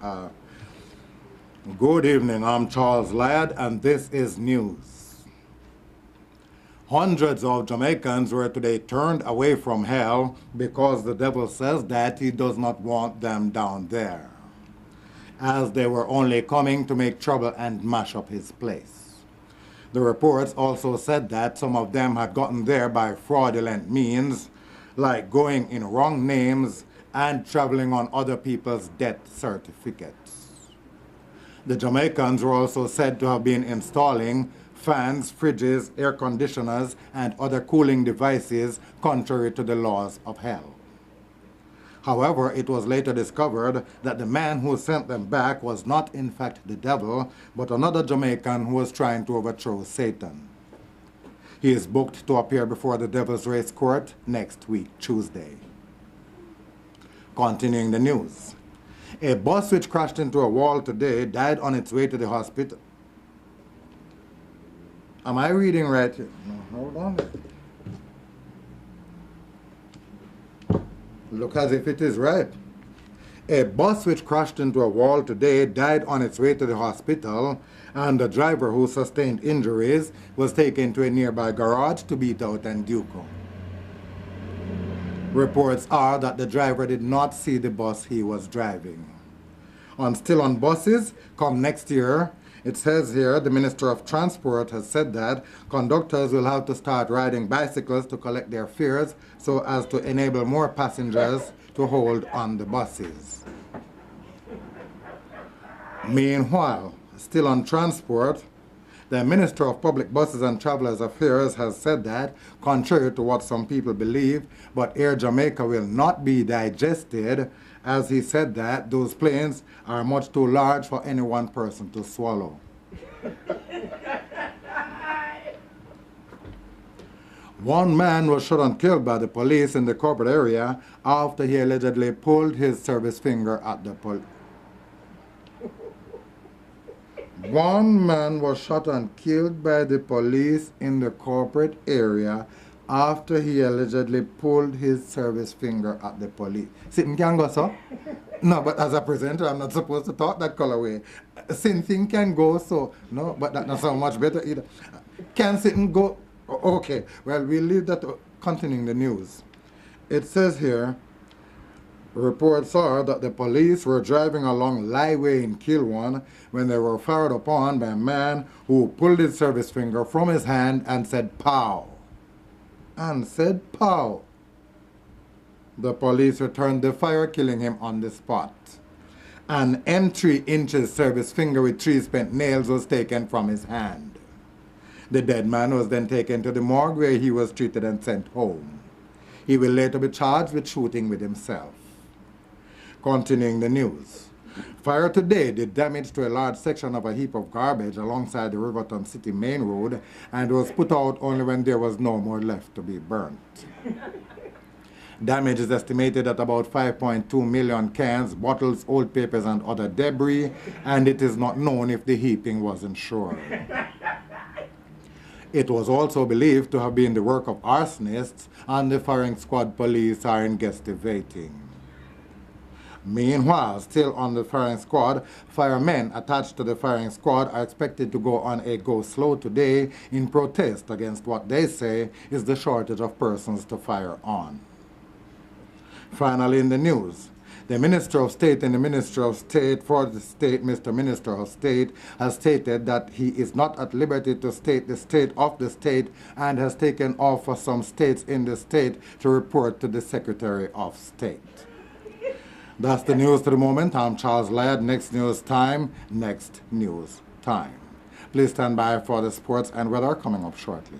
Good evening, I'm Charles Ladd, and this is news. Hundreds of Jamaicans were today turned away from hell because the devil says that he does not want them down there, as they were only coming to make trouble and mash up his place. The reports also said that some of them had gotten there by fraudulent means, like going in wrong names and traveling on other people's death certificates. The Jamaicans were also said to have been installing fans, fridges, air conditioners, and other cooling devices contrary to the laws of hell. However, it was later discovered that the man who sent them back was not in fact the devil, but another Jamaican who was trying to overthrow Satan. He is booked to appear before the Devil's Race Court next week, Tuesday. Continuing the news. A bus which crashed into a wall today died on its way to the hospital. Am I reading right? No, hold on. Look as if it is right. A bus which crashed into a wall today died on its way to the hospital, and the driver, who sustained injuries, was taken to a nearby garage to beat out and duco. Reports are that the driver did not see the bus he was driving. Still on buses, come next year, it says here the Minister of Transport has said that conductors will have to start riding bicycles to collect their fares so as to enable more passengers to hold on the buses. Meanwhile, still on transport, the Minister of Public Buses and Travelers Affairs has said that, contrary to what some people believe, but Air Jamaica will not be digested, as he said that those planes are much too large for any one person to swallow. One man was shot and killed by the police in the corporate area after he allegedly pulled his service finger at the police. One man was shot and killed by the police in the corporate area after he allegedly pulled his service finger at the police. Sitting can go so? No, but as a presenter, I'm not supposed to talk that color way. Sitting can go so. No, but that's not so much better either. Can sitting go? Okay, well, we'll leave that to continuing the news. It says here, reports are that the police were driving along Lighway in Kilwan when they were fired upon by a man who pulled his service finger from his hand and said, "Pow!" And said, "Pow!" The police returned the fire, killing him on the spot. An M3 service finger with 3 spent nails was taken from his hand. The dead man was then taken to the morgue where he was treated and sent home. He will later be charged with shooting with himself. Continuing the news. Fire today did damage to a large section of a heap of garbage alongside the Riverton City main road and was put out only when there was no more left to be burnt. Damage is estimated at about 5.2 million cans, bottles, old papers, and other debris, and it is not known if the heaping was insured. It was also believed to have been the work of arsonists, and the firing squad police are investigating. Meanwhile, still on the firing squad, firemen attached to the firing squad are expected to go on a go-slow today in protest against what they say is the shortage of persons to fire on. Finally, in the news, the Minister of State and the Minister of State for the state, Mr. Minister of State, has stated that he is not at liberty to state the state of the state and has taken off for some states in the state to report to the Secretary of State. That's the news to the moment. I'm Charles Ladd. Next news time, next news time. Please stand by for the sports and weather coming up shortly.